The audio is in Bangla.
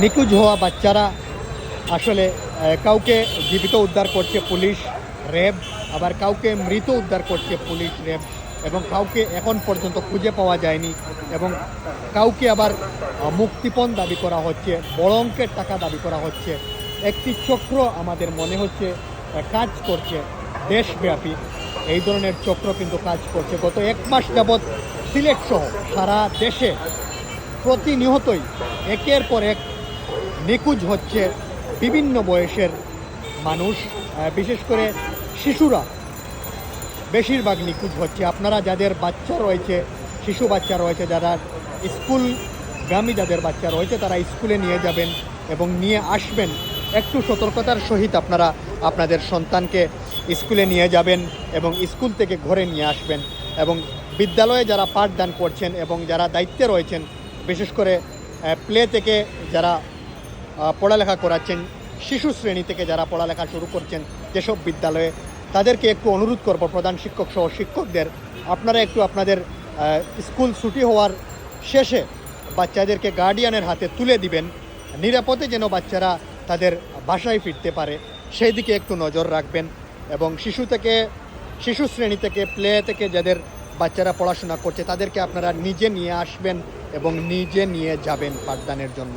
নিখোঁজ হওয়া বাচ্চারা আসলে কাউকে জীবিত উদ্ধার করছে পুলিশ, র্যাব, আবার কাউকে মৃত উদ্ধার করছে পুলিশ, র্যাব, এবং কাউকে এখন পর্যন্ত খুঁজে পাওয়া যায়নি, এবং কাউকে আবার মুক্তিপণ দাবি করা হচ্ছে, বড় অঙ্কের টাকা দাবি করা হচ্ছে। একটি চক্র আমাদের মনে হচ্ছে কাজ করছে দেশব্যাপী। এই ধরনের চক্র কিন্তু কাজ করছে গত 1 মাস যাবৎ সিলেট সহ সারা দেশে প্রতিনিয়তই একের পর এক নিখোঁজ হচ্ছে বিভিন্ন বয়সের মানুষ, বিশেষ করে শিশুরা বেশিরভাগ নিখোঁজ হচ্ছে। আপনারা যাদের বাচ্চা রয়েছে, শিশু বাচ্চা রয়েছে, যারা স্কুলগামী যাদের বাচ্চা রয়েছে, তারা স্কুলে নিয়ে যাবেন এবং নিয়ে আসবেন। একটু সতর্কতার সহিত আপনারা আপনাদের সন্তানকে স্কুলে নিয়ে যাবেন এবং স্কুল থেকে ঘরে নিয়ে আসবেন। এবং বিদ্যালয়ে যারা পাঠদান করছেন এবং যারা দায়িত্বে রয়েছেন, বিশেষ করে প্লে থেকে যারা পড়ালেখা করাচ্ছেন, শিশু শ্রেণী থেকে যারা পড়ালেখা শুরু করছেন যেসব বিদ্যালয়ে, তাদেরকে একটু অনুরোধ করব, প্রধান শিক্ষক সহ শিক্ষকদের, আপনারা একটু আপনাদের স্কুল ছুটি হওয়ার শেষে বাচ্চাদেরকে গার্ডিয়ানের হাতে তুলে দিবেন, নিরাপদে যেন বাচ্চারা তাদের বাসায় ফিরতে পারে সেই দিকে একটু নজর রাখবেন। এবং শিশু শ্রেণী থেকে প্লে থেকে যাদের বাচ্চারা পড়াশোনা করছে তাদেরকে আপনারা নিজে নিয়ে আসবেন এবং নিজে নিয়ে যাবেন পাঠদানের জন্য।